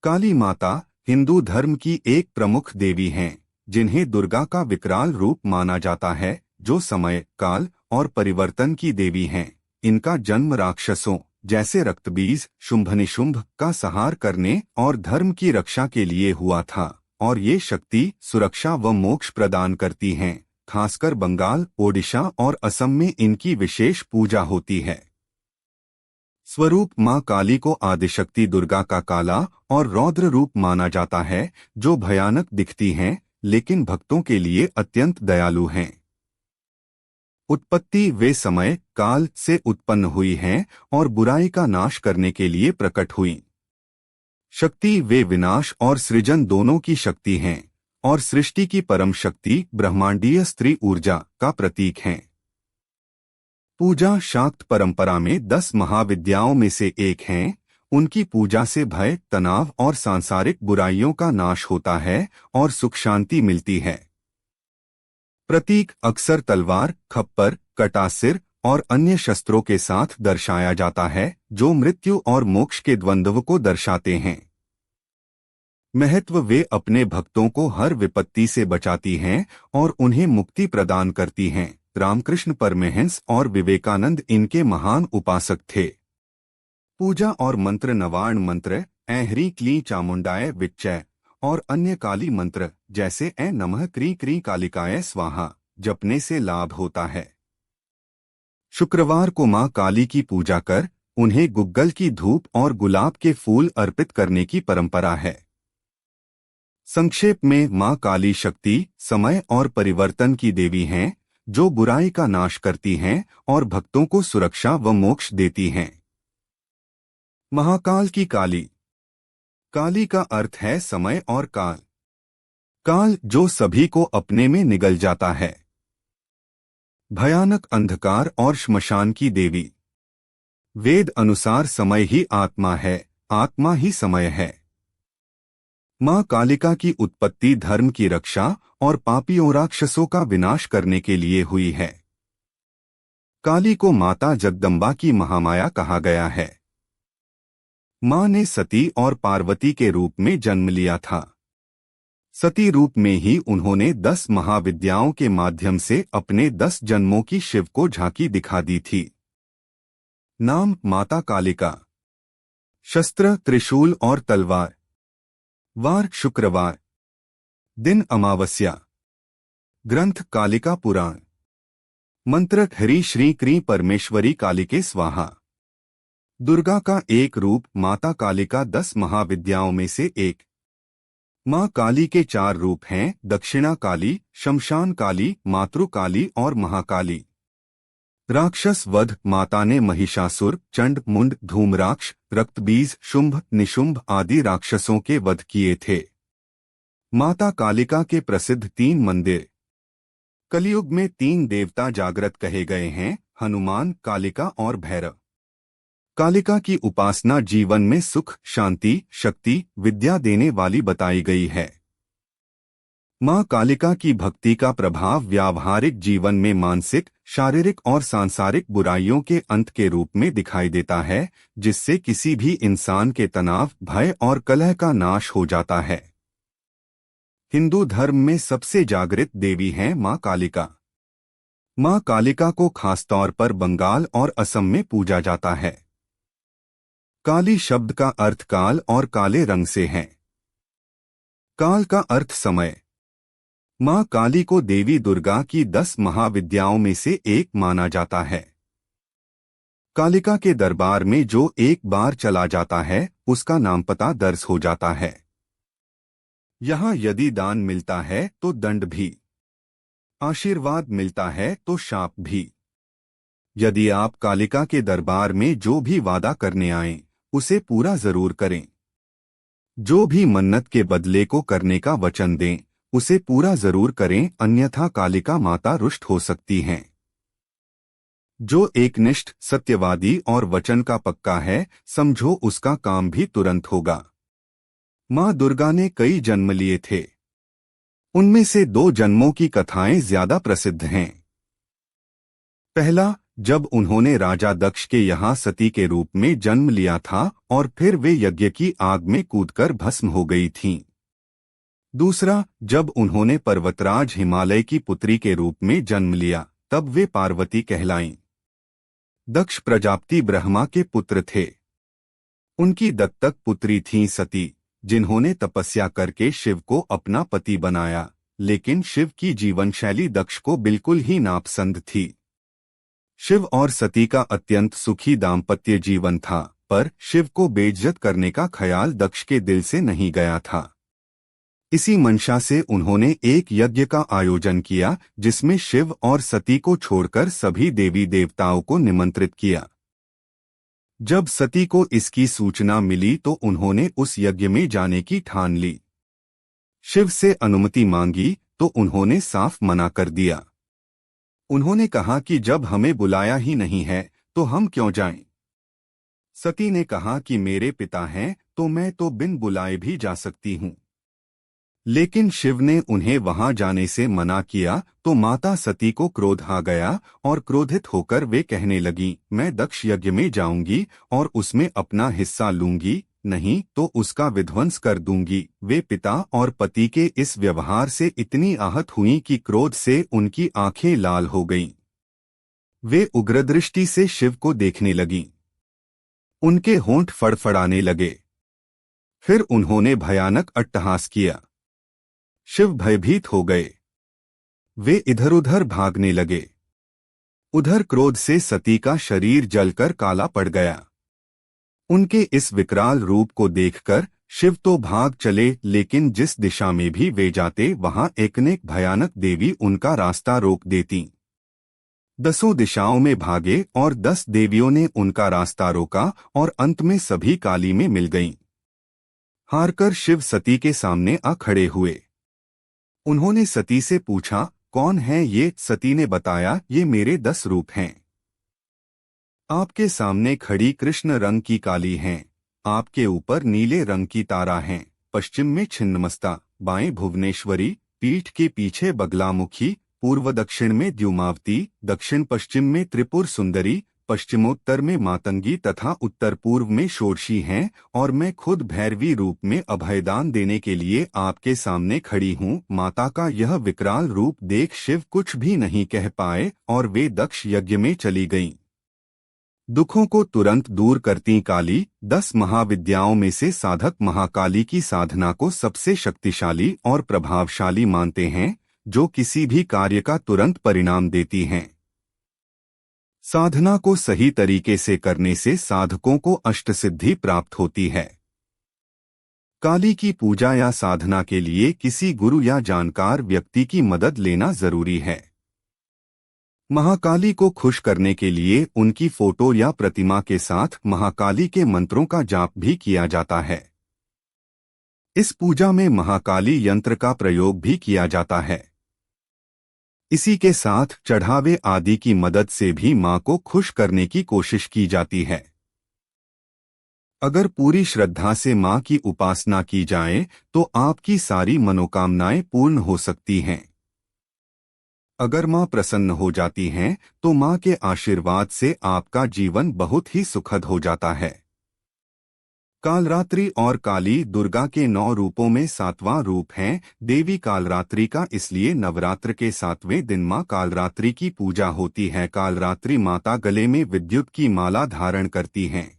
काली माता हिंदू धर्म की एक प्रमुख देवी हैं, जिन्हें दुर्गा का विकराल रूप माना जाता है, जो समय, काल और परिवर्तन की देवी हैं। इनका जन्म राक्षसों जैसे रक्तबीज शुंभनिशुंभ का संहार करने और धर्म की रक्षा के लिए हुआ था, और ये शक्ति सुरक्षा व मोक्ष प्रदान करती हैं। खासकर बंगाल, ओडिशा और असम में इनकी विशेष पूजा होती है। स्वरूप मां काली को आदिशक्ति दुर्गा का काला और रौद्र रूप माना जाता है, जो भयानक दिखती हैं, लेकिन भक्तों के लिए अत्यंत दयालु हैं। उत्पत्ति वे समय काल से उत्पन्न हुई हैं और बुराई का नाश करने के लिए प्रकट हुई। शक्ति वे विनाश और सृजन दोनों की शक्ति हैं, और सृष्टि की परम शक्ति ब्रह्मांडीय स्त्री ऊर्जा का प्रतीक हैं। पूजा शाक्त परंपरा में 10 महाविद्याओं में से एक हैं। उनकी पूजा से भय, तनाव और सांसारिक बुराइयों का नाश होता है और सुख शांति मिलती है। प्रतीक अक्सर तलवार, खप्पर, कटासिर और अन्य शस्त्रों के साथ दर्शाया जाता है, जो मृत्यु और मोक्ष के द्वंद्व को दर्शाते हैं। महत्व वे अपने भक्तों को हर विपत्ति से बचाती हैं और उन्हें मुक्ति प्रदान करती हैं। रामकृष्ण परमहंस और विवेकानंद इनके महान उपासक थे। पूजा और मंत्र नवार्ण मंत्र, ऐ ह्रीं क्लीं चामुंडाय विच्चय और अन्य काली मंत्र जैसे ऐ नमः क्रीं क्रीं कालिकाय स्वाहा जपने से लाभ होता है। शुक्रवार को मां काली की पूजा कर उन्हें गुग्गल की धूप और गुलाब के फूल अर्पित करने की परंपरा है। संक्षेप में मां काली शक्ति, समय और परिवर्तन की देवी हैं, जो बुराई का नाश करती हैं और भक्तों को सुरक्षा व मोक्ष देती हैं। महाकाल की काली। काली का अर्थ है समय और काल। काल जो सभी को अपने में निगल जाता है। भयानक अंधकार और श्मशान की देवी। वेद अनुसार समय ही आत्मा है, आत्मा ही समय है। मां कालिका की उत्पत्ति धर्म की रक्षा और पापियों राक्षसों का विनाश करने के लिए हुई है। काली को माता जगदम्बा की महामाया कहा गया है। मां ने सती और पार्वती के रूप में जन्म लिया था। सती रूप में ही उन्होंने 10 महाविद्याओं के माध्यम से अपने 10 जन्मों की शिव को झांकी दिखा दी थी। नाम माता कालिका। शस्त्र त्रिशूल और तलवार। वार शुक्रवार। दिन अमावस्या। ग्रंथ कालिका पुराण। मंत्र ह्रीं श्रीं क्रीं परमेश्वरी कालिके स्वाहा। दुर्गा का एक रूप माता कालिका 10 महाविद्याओं में से एक। मां काली के 4 रूप हैं: दक्षिणा काली, शमशान काली, मातृ काली और महाकाली। राक्षस वध माता ने महिषासुर, चंड मुंड, धूम्राक्ष, रक्तबीज, शुंभ निशुंभ आदि राक्षसों के वध किए थे। माता कालिका के प्रसिद्ध 3 मंदिर। कलयुग में 3 देवता जागृत कहे गए हैं: हनुमान, कालिका और भैरव। कालिका की उपासना जीवन में सुख, शांति, शक्ति, विद्या देने वाली बताई गई है। मां कालिका की भक्ति का प्रभाव व्यावहारिक जीवन में मानसिक, शारीरिक और सांसारिक बुराइयों के अंत के रूप में दिखाई देता है, जिससे किसी भी इंसान के तनाव, भय और कलह का नाश हो जाता है। हिंदू धर्म में सबसे जागृत देवी हैं मां कालिका। मां कालिका को खासतौर पर बंगाल और असम में पूजा जाता है। काली शब्द का अर्थ काल और काले रंग से है। काल का अर्थ समय। मां काली को देवी दुर्गा की 10 महाविद्याओं में से एक माना जाता है। कालिका के दरबार में जो एक बार चला जाता है, उसका नाम पता दर्ज हो जाता है। यहाँ यदि दान मिलता है तो दंड भी, आशीर्वाद मिलता है तो शाप भी। यदि आप कालिका के दरबार में जो भी वादा करने आएं, उसे पूरा जरूर करें। जो भी मन्नत के बदले को करने का वचन दें, उसे पूरा जरूर करें, अन्यथा कालिका माता रुष्ट हो सकती हैं। जो एकनिष्ठ, सत्यवादी और वचन का पक्का है, समझो उसका काम भी तुरंत होगा। मां दुर्गा ने कई जन्म लिए थे। उनमें से 2 जन्मों की कथाएं ज्यादा प्रसिद्ध हैं। पहला, जब उन्होंने राजा दक्ष के यहाँ सती के रूप में जन्म लिया था और फिर वे यज्ञ की आग में कूदकर भस्म हो गई थीं। दूसरा, जब उन्होंने पर्वतराज हिमालय की पुत्री के रूप में जन्म लिया तब वे पार्वती कहलाईं। दक्ष प्रजापति ब्रह्मा के पुत्र थे। उनकी दत्तक पुत्री थीं सती, जिन्होंने तपस्या करके शिव को अपना पति बनाया, लेकिन शिव की जीवन शैली दक्ष को बिल्कुल ही नापसंद थी। शिव और सती का अत्यंत सुखी दाम्पत्य जीवन था, पर शिव को बेइज्जत करने का ख्याल दक्ष के दिल से नहीं गया था। इसी मंशा से उन्होंने एक यज्ञ का आयोजन किया जिसमें शिव और सती को छोड़कर सभी देवी देवताओं को निमंत्रित किया। जब सती को इसकी सूचना मिली तो उन्होंने उस यज्ञ में जाने की ठान ली। शिव से अनुमति मांगी तो उन्होंने साफ मना कर दिया। उन्होंने कहा कि जब हमें बुलाया ही नहीं है तो हम क्यों जाएं? सती ने कहा कि मेरे पिता हैं तो मैं तो बिन बुलाए भी जा सकती हूं। लेकिन शिव ने उन्हें वहां जाने से मना किया तो माता सती को क्रोध आ गया और क्रोधित होकर वे कहने लगीं, मैं दक्ष यज्ञ में जाऊंगी और उसमें अपना हिस्सा लूंगी, नहीं तो उसका विध्वंस कर दूंगी। वे पिता और पति के इस व्यवहार से इतनी आहत हुईं कि क्रोध से उनकी आंखें लाल हो गईं। वे उग्रदृष्टि से शिव को देखने लगीं। उनके होंठ फड़फड़ाने लगे। फिर उन्होंने भयानक अट्टहास किया। शिव भयभीत हो गए। वे इधर उधर भागने लगे। उधर क्रोध से सती का शरीर जलकर काला पड़ गया। उनके इस विकराल रूप को देखकर शिव तो भाग चले, लेकिन जिस दिशा में भी वे जाते वहां अनेक भयानक देवी उनका रास्ता रोक देती। 10 दिशाओं में भागे और 10 देवियों ने उनका रास्ता रोका और अंत में सभी काली में मिल गईं। हारकर शिव सती के सामने आ खड़े हुए। उन्होंने सती से पूछा, कौन है ये? सती ने बताया, ये मेरे 10 रूप हैं। आपके सामने खड़ी कृष्ण रंग की काली हैं, आपके ऊपर नीले रंग की तारा हैं, पश्चिम में छिन्नमस्ता, बाएं भुवनेश्वरी, पीठ के पीछे बगलामुखी, पूर्व दक्षिण में द्युमावती, दक्षिण पश्चिम में त्रिपुर सुंदरी, पश्चिमोत्तर में मातंगी तथा उत्तर पूर्व में षोडशी हैं, और मैं खुद भैरवी रूप में अभयदान देने के लिए आपके सामने खड़ी हूँ। माता का यह विकराल रूप देख शिव कुछ भी नहीं कह पाए और वे दक्ष यज्ञ में चली गईं। दुखों को तुरंत दूर करती काली 10 महाविद्याओं में से साधक महाकाली की साधना को सबसे शक्तिशाली और प्रभावशाली मानते हैं, जो किसी भी कार्य का तुरंत परिणाम देती हैं। साधना को सही तरीके से करने से साधकों को अष्टसिद्धि प्राप्त होती है। काली की पूजा या साधना के लिए किसी गुरु या जानकार व्यक्ति की मदद लेना जरूरी है। महाकाली को खुश करने के लिए उनकी फोटो या प्रतिमा के साथ महाकाली के मंत्रों का जाप भी किया जाता है। इस पूजा में महाकाली यंत्र का प्रयोग भी किया जाता है। इसी के साथ चढ़ावे आदि की मदद से भी मां को खुश करने की कोशिश की जाती है। अगर पूरी श्रद्धा से मां की उपासना की जाए तो आपकी सारी मनोकामनाएं पूर्ण हो सकती हैं। अगर मां प्रसन्न हो जाती हैं तो मां के आशीर्वाद से आपका जीवन बहुत ही सुखद हो जाता है। कालरात्रि और काली दुर्गा के 9 रूपों में 7वां रूप है देवी कालरात्रि का, इसलिए नवरात्र के 7वें दिन मां कालरात्रि की पूजा होती है। कालरात्रि माता गले में विद्युत की माला धारण करती हैं।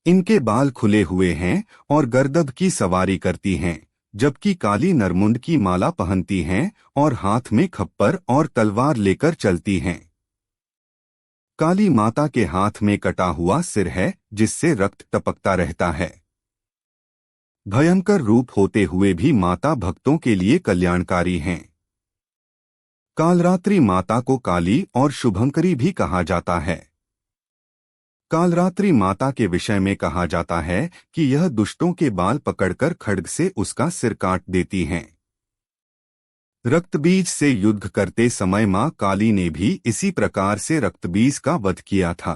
इनके बाल खुले हुए हैं और गर्दभ की सवारी करती हैं, जबकि काली नरमुंड की माला पहनती हैं और हाथ में खप्पर और तलवार लेकर चलती हैं। काली माता के हाथ में कटा हुआ सिर है जिससे रक्त टपकता रहता है। भयंकर रूप होते हुए भी माता भक्तों के लिए कल्याणकारी हैं। कालरात्रि माता को काली और शुभंकरी भी कहा जाता है। कालरात्रि माता के विषय में कहा जाता है कि यह दुष्टों के बाल पकड़कर खड्ग से उसका सिर काट देती हैं। रक्तबीज से युद्ध करते समय मां काली ने भी इसी प्रकार से रक्तबीज का वध किया था।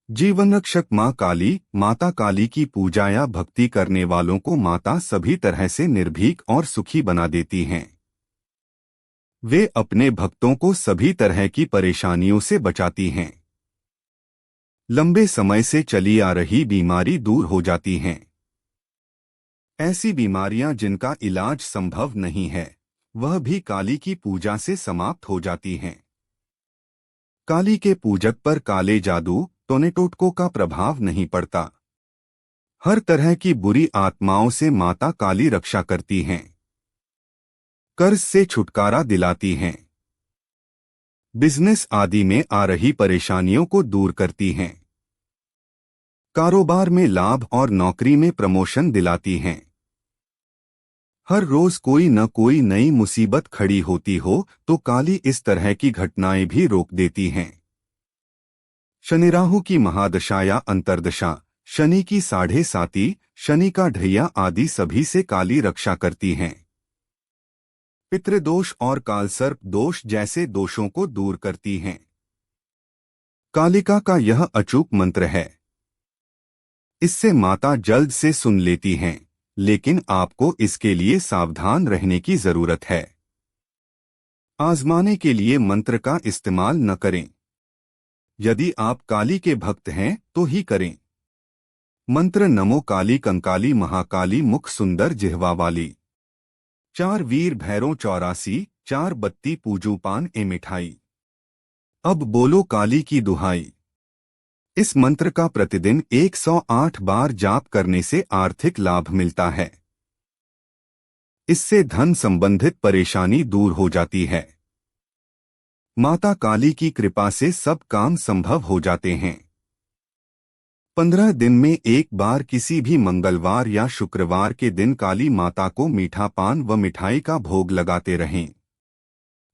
जीवन रक्षक मां काली, माता काली की पूजा या भक्ति करने वालों को माता सभी तरह से निर्भीक और सुखी बना देती हैं। वे अपने भक्तों को सभी तरह की परेशानियों से बचाती हैं। लंबे समय से चली आ रही बीमारी दूर हो जाती हैं। ऐसी बीमारियां जिनका इलाज संभव नहीं है, वह भी काली की पूजा से समाप्त हो जाती हैं। काली के पूजक पर काले जादू, टोने टोटकों का प्रभाव नहीं पड़ता। हर तरह की बुरी आत्माओं से माता काली रक्षा करती हैं। कर्ज से छुटकारा दिलाती हैं। बिजनेस आदि में आ रही परेशानियों को दूर करती हैं। कारोबार में लाभ और नौकरी में प्रमोशन दिलाती हैं। हर रोज कोई न कोई नई मुसीबत खड़ी होती हो तो काली इस तरह की घटनाएं भी रोक देती हैं। शनि राहु की महादशा या अंतर्दशा, शनि की 7.5, शनि का ढैया आदि सभी से काली रक्षा करती हैं। पितृदोष और कालसर्प दोष जैसे दोषों को दूर करती हैं। कालिका का यह अचूक मंत्र है। इससे माता जल्द से सुन लेती हैं, लेकिन आपको इसके लिए सावधान रहने की जरूरत है। आजमाने के लिए मंत्र का इस्तेमाल न करें। यदि आप काली के भक्त हैं तो ही करें। मंत्र नमो काली कंकाली महाकाली मुख सुंदर जिह्वा वाली। 4 वीर भैरों 84, 4 बत्ती पूजू पान ए मिठाई। अब बोलो काली की दुहाई। इस मंत्र का प्रतिदिन 108 बार जाप करने से आर्थिक लाभ मिलता है। इससे धन संबंधित परेशानी दूर हो जाती है। माता काली की कृपा से सब काम संभव हो जाते हैं। 15 दिन में एक बार किसी भी मंगलवार या शुक्रवार के दिन काली माता को मीठा पान व मिठाई का भोग लगाते रहें।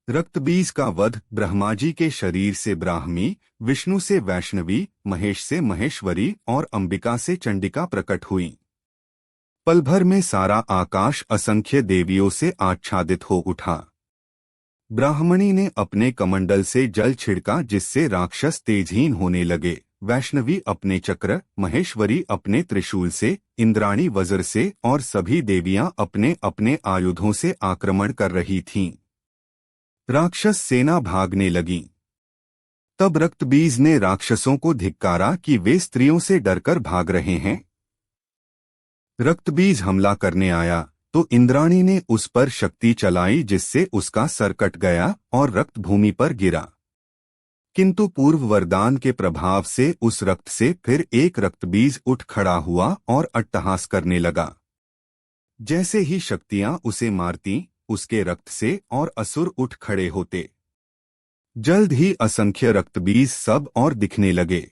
रक्तबीज का वध ब्रह्मा जी के शरीर से ब्राह्मी, विष्णु से वैष्णवी, महेश से महेश्वरी और अंबिका से चंडिका प्रकट हुई। पल भर में सारा आकाश असंख्य देवियों से आच्छादित हो उठा। ब्राह्मणी ने अपने कमंडल से जल छिड़का जिससे राक्षस तेजहीन होने लगे। वैष्णवी अपने चक्र, महेश्वरी अपने त्रिशूल से, इंद्राणी वज्र से और सभी देवियां अपने अपने आयुधों से आक्रमण कर रही थीं। राक्षस सेना भागने लगी। तब रक्तबीज ने राक्षसों को धिक्कारा कि वे स्त्रियों से डरकर भाग रहे हैं। रक्तबीज हमला करने आया तो इंद्राणी ने उस पर शक्ति चलाई जिससे उसका सर कट गया और रक्त भूमि पर गिरा। किंतु पूर्व वरदान के प्रभाव से उस रक्त से फिर एक रक्तबीज उठ खड़ा हुआ और अट्टहास करने लगा। जैसे ही शक्तियां उसे मारती, उसके रक्त से और असुर उठ खड़े होते। जल्द ही असंख्य रक्तबीज सब और दिखने लगे।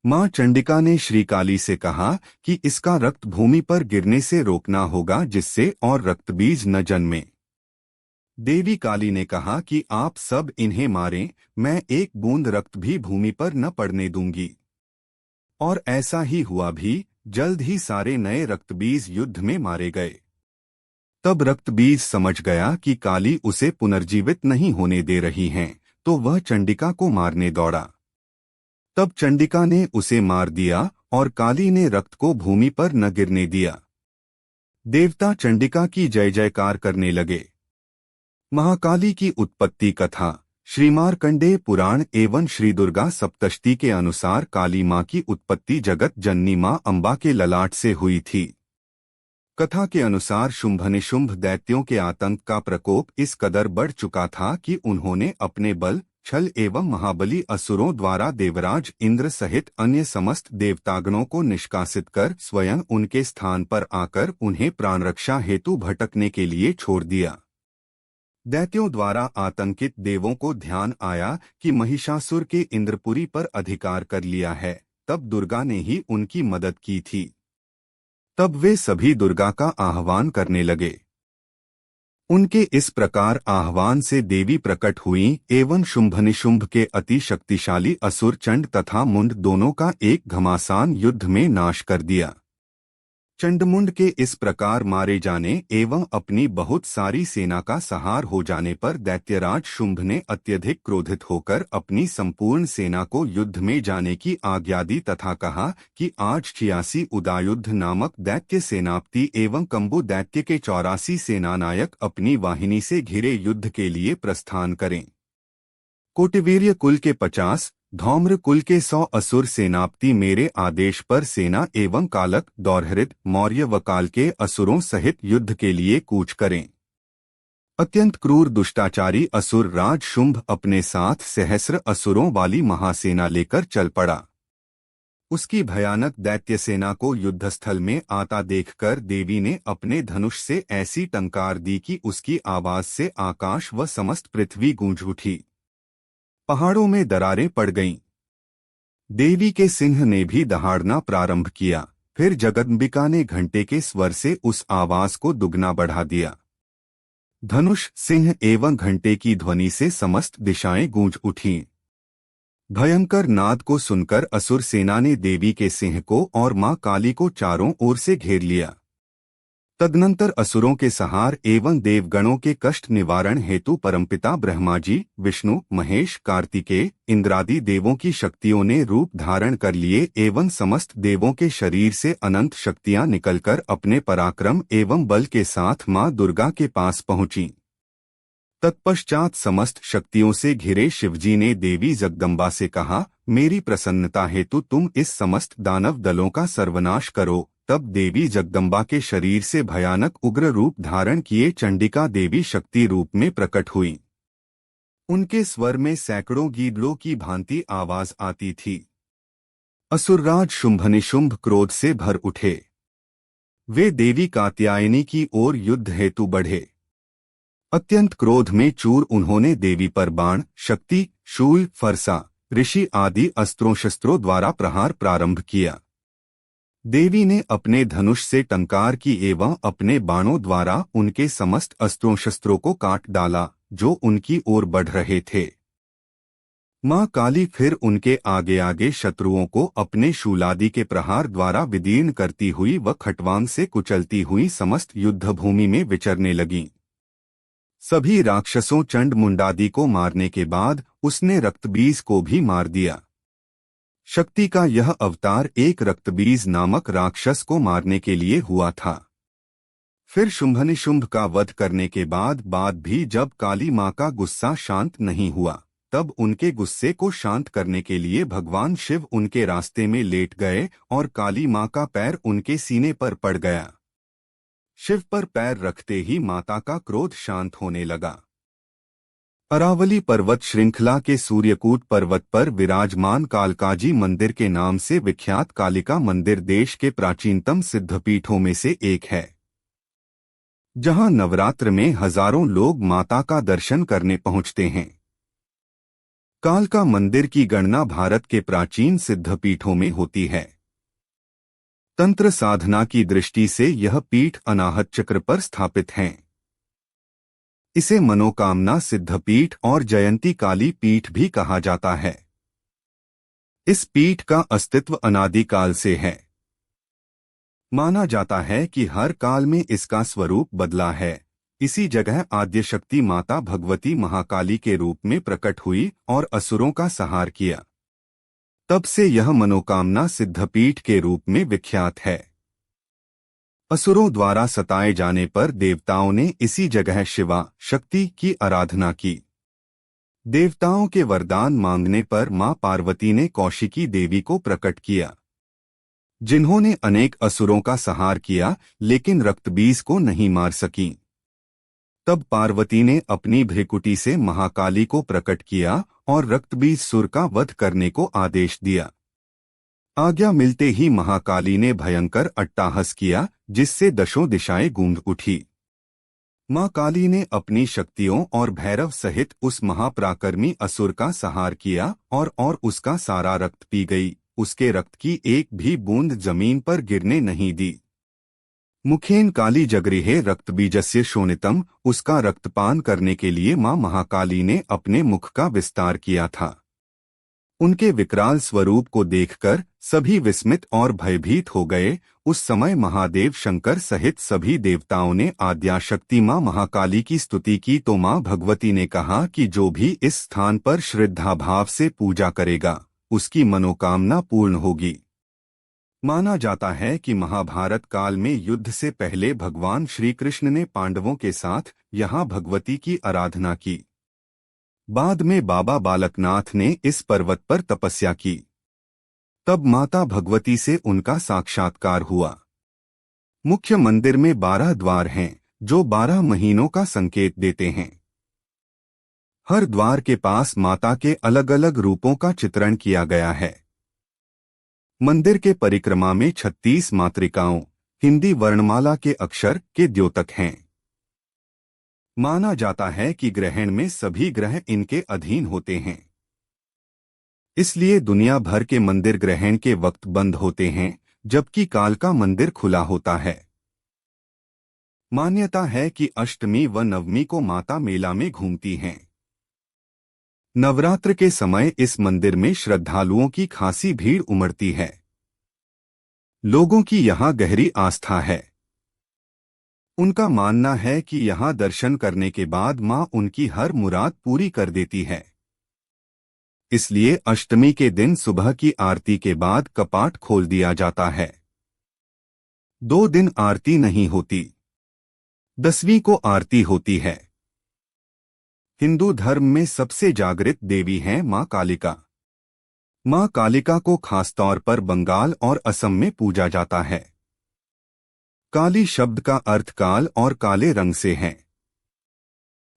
मां चंडिका ने श्री काली से कहा कि इसका रक्त भूमि पर गिरने से रोकना होगा जिससे और रक्तबीज न जन्मे। देवी काली ने कहा कि आप सब इन्हें मारें, मैं एक बूंद रक्त भी भूमि पर न पड़ने दूंगी। और ऐसा ही हुआ भी। जल्द ही सारे नए रक्तबीज युद्ध में मारे गए। तब रक्तबीज समझ गया कि काली उसे पुनर्जीवित नहीं होने दे रही हैं, तो वह चंडिका को मारने दौड़ा। तब चंडिका ने उसे मार दिया और काली ने रक्त को भूमि पर न गिरने दिया। देवता चंडिका की जय जयकार करने लगे। महाकाली की उत्पत्ति कथा। श्री मार्कंडेय पुराण एवं श्री दुर्गा सप्तशती के अनुसार काली मां की उत्पत्ति जगत जननी मां अम्बा के ललाट से हुई थी। कथा के अनुसार शुंभ दैत्यों के आतंक का प्रकोप इस कदर बढ़ चुका था कि उन्होंने अपने बल, छल एवं महाबली असुरों द्वारा देवराज इंद्र सहित अन्य समस्त देवतागणों को निष्कासित कर स्वयं उनके स्थान पर आकर उन्हें प्राणरक्षा हेतु भटकने के लिए छोड़ दिया। दैत्यों द्वारा आतंकित देवों को ध्यान आया कि महिषासुर के इंद्रपुरी पर अधिकार कर लिया है। तब दुर्गा ने ही उनकी मदद की थी। तब वे सभी दुर्गा का आह्वान करने लगे। उनके इस प्रकार आह्वान से देवी प्रकट हुई एवं शुंभ के अति शक्तिशाली असुर चंड तथा मुंड दोनों का एक घमासान युद्ध में नाश कर दिया। चंडमुंड के इस प्रकार मारे जाने एवं अपनी बहुत सारी सेना का संहार हो जाने पर दैत्यराज शुंभ ने अत्यधिक क्रोधित होकर अपनी संपूर्ण सेना को युद्ध में जाने की आज्ञा दी तथा कहा कि आज 86 उदायुद्ध नामक दैत्य सेनापति एवं कंबु दैत्य के 84 सेनानायक अपनी वाहिनी से घिरे युद्ध के लिए प्रस्थान करें। कोटिवीर्य कुल के 50, धौम्र कुल के 100 असुर सेनापति मेरे आदेश पर सेना एवं कालक, दौर्हृद, मौर्य व काल के असुरों सहित युद्ध के लिए कूच करें। अत्यंत क्रूर दुष्टाचारी असुर राज शुंभ अपने साथ सहस्र असुरों वाली महासेना लेकर चल पड़ा। उसकी भयानक दैत्य सेना को युद्धस्थल में आता देखकर देवी ने अपने धनुष से ऐसी टंकार दी कि उसकी आवाज से आकाश व समस्त पृथ्वी गूंज उठी। पहाड़ों में दरारें पड़ गईं। देवी के सिंह ने भी दहाड़ना प्रारंभ किया। फिर जगदम्बिका ने घंटे के स्वर से उस आवाज को दुगना बढ़ा दिया। धनुष, सिंह एवं घंटे की ध्वनि से समस्त दिशाएं गूंज उठीं। भयंकर नाद को सुनकर असुर सेना ने देवी के सिंह को और मां काली को चारों ओर से घेर लिया। तदनंतर असुरों के संहार एवं देवगणों के कष्ट निवारण हेतु परमपिता ब्रह्मा जी, विष्णु, महेश, कार्तिकेय, इंद्रादि देवों की शक्तियों ने रूप धारण कर लिए एवं समस्त देवों के शरीर से अनंत शक्तियां निकलकर अपने पराक्रम एवं बल के साथ मां दुर्गा के पास पहुंची। तत्पश्चात समस्त शक्तियों से घिरे शिवजी ने देवी जगदम्बा से कहा, मेरी प्रसन्नता हेतु तुम इस समस्त दानव दलों का सर्वनाश करो। तब देवी जगदम्बा के शरीर से भयानक उग्र रूप धारण किए चंडिका देवी शक्ति रूप में प्रकट हुई। उनके स्वर में सैकड़ों गीदड़ों की भांति आवाज आती थी। असुरराज शुंभनिशुंभ क्रोध से भर उठे। वे देवी कात्यायनी की ओर युद्ध हेतु बढ़े। अत्यंत क्रोध में चूर उन्होंने देवी पर बाण, शक्ति, शूल, फरसा, ऋषि आदि अस्त्रों शस्त्रों द्वारा प्रहार प्रारंभ किया। देवी ने अपने धनुष से टंकार की एवं अपने बाणों द्वारा उनके समस्त अस्त्रों शस्त्रों को काट डाला जो उनकी ओर बढ़ रहे थे। मां काली फिर उनके आगे आगे शत्रुओं को अपने शूलादि के प्रहार द्वारा विदीर्ण करती हुई व खटवांग से कुचलती हुई समस्त युद्धभूमि में विचरने लगीं। सभी राक्षसों चंड मुंडादि को मारने के बाद उसने रक्तबीज को भी मार दिया। शक्ति का यह अवतार एक रक्तबीज नामक राक्षस को मारने के लिए हुआ था। फिर शुंभनिशुंभ का वध करने के बाद भी जब काली मां का गुस्सा शांत नहीं हुआ, तब उनके गुस्से को शांत करने के लिए भगवान शिव उनके रास्ते में लेट गए और काली मां का पैर उनके सीने पर पड़ गया। शिव पर पैर रखते ही माता का क्रोध शांत होने लगा। अरावली पर्वत श्रृंखला के सूर्यकूट पर्वत पर विराजमान कालकाजी मंदिर के नाम से विख्यात कालिका मंदिर देश के प्राचीनतम सिद्धपीठों में से एक है, जहां नवरात्र में हजारों लोग माता का दर्शन करने पहुंचते हैं। कालका मंदिर की गणना भारत के प्राचीन सिद्धपीठों में होती है। तंत्र साधना की दृष्टि से यह पीठ अनाहत चक्र पर स्थापित है। इसे मनोकामना सिद्धपीठ और जयंती काली पीठ भी कहा जाता है। इस पीठ का अस्तित्व अनादिकाल से है। माना जाता है कि हर काल में इसका स्वरूप बदला है। इसी जगह आद्यशक्ति माता भगवती महाकाली के रूप में प्रकट हुई और असुरों का संहार किया। तब से यह मनोकामना सिद्धपीठ के रूप में विख्यात है। असुरों द्वारा सताए जाने पर देवताओं ने इसी जगह शिवा शक्ति की आराधना की। देवताओं के वरदान मांगने पर मां पार्वती ने कौशिकी देवी को प्रकट किया, जिन्होंने अनेक असुरों का संहार किया लेकिन रक्तबीज को नहीं मार सकीं। तब पार्वती ने अपनी भ्रिकुटी से महाकाली को प्रकट किया और रक्तबीज सुर का वध करने को आदेश दिया। आज्ञा मिलते ही महाकाली ने भयंकर अट्टाहस किया, जिससे दशों दिशाएं गूंज उठी। मां काली ने अपनी शक्तियों और भैरव सहित उस महापराक्रमी असुर का संहार किया और उसका सारा रक्त पी गई। उसके रक्त की एक भी बूंद जमीन पर गिरने नहीं दी। मुखेन काली जगृहे रक्तबीजस्य शोणितम, उसका रक्तपान करने के लिए मां महाकाली ने अपने मुख का विस्तार किया था। उनके विकराल स्वरूप को देखकर सभी विस्मित और भयभीत हो गए। उस समय महादेव शंकर सहित सभी देवताओं ने आद्याशक्ति मां महाकाली की स्तुति की तो मां भगवती ने कहा कि जो भी इस स्थान पर श्रद्धा भाव से पूजा करेगा उसकी मनोकामना पूर्ण होगी। माना जाता है कि महाभारत काल में युद्ध से पहले भगवान श्री कृष्ण ने पांडवों के साथ यहाँ भगवती की आराधना की। बाद में बाबा बालकनाथ ने इस पर्वत पर तपस्या की। तब माता भगवती से उनका साक्षात्कार हुआ। मुख्य मंदिर में 12 द्वार हैं जो 12 महीनों का संकेत देते हैं। हर द्वार के पास माता के अलग अलग रूपों का चित्रण किया गया है। मंदिर के परिक्रमा में 36 मातृकाओं हिंदी वर्णमाला के अक्षर के द्योतक हैं। माना जाता है कि ग्रहण में सभी ग्रह इनके अधीन होते हैं, इसलिए दुनिया भर के मंदिर ग्रहण के वक्त बंद होते हैं, जबकि कालका मंदिर खुला होता है। मान्यता है कि अष्टमी व नवमी को माता मेला में घूमती हैं। नवरात्र के समय इस मंदिर में श्रद्धालुओं की खासी भीड़ उमड़ती है। लोगों की यहाँ गहरी आस्था है। उनका मानना है कि यहाँ दर्शन करने के बाद माँ उनकी हर मुराद पूरी कर देती है। इसलिए अष्टमी के दिन सुबह की आरती के बाद कपाट खोल दिया जाता है। 2 दिन आरती नहीं होती, 10वीं को आरती होती है। हिंदू धर्म में सबसे जागृत देवी हैं मां कालिका। मां कालिका को खासतौर पर बंगाल और असम में पूजा जाता है। काली शब्द का अर्थ काल और काले रंग से है।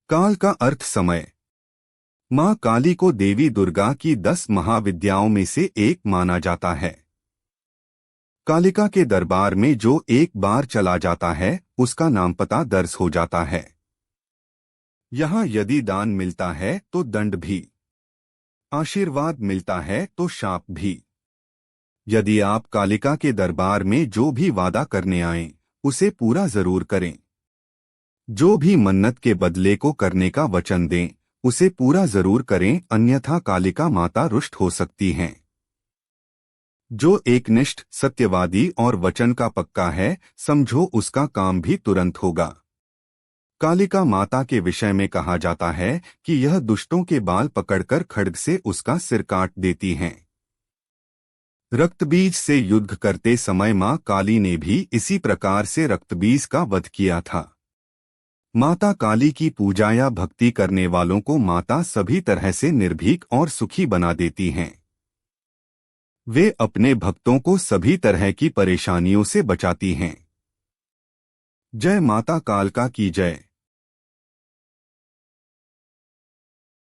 काल का अर्थ समय। मां काली को देवी दुर्गा की 10 महाविद्याओं में से एक माना जाता है। कालिका के दरबार में जो एक बार चला जाता है उसका नाम पता दर्ज हो जाता है। यहाँ यदि दान मिलता है तो दंड भी, आशीर्वाद मिलता है तो शाप भी। यदि आप कालिका के दरबार में जो भी वादा करने आएं, उसे पूरा जरूर करें। जो भी मन्नत के बदले को करने का वचन दें, उसे पूरा जरूर करें, अन्यथा कालिका माता रुष्ट हो सकती हैं। जो एकनिष्ठ, सत्यवादी और वचन का पक्का है, समझो उसका काम भी तुरंत होगा। कालिका माता के विषय में कहा जाता है कि यह दुष्टों के बाल पकड़कर खड्ग से उसका सिर काट देती हैं। रक्तबीज से युद्ध करते समय मां काली ने भी इसी प्रकार से रक्तबीज का वध किया था। माता काली की पूजा या भक्ति करने वालों को माता सभी तरह से निर्भीक और सुखी बना देती हैं। वे अपने भक्तों को सभी तरह की परेशानियों से बचाती हैं। जय माता कालका की जय।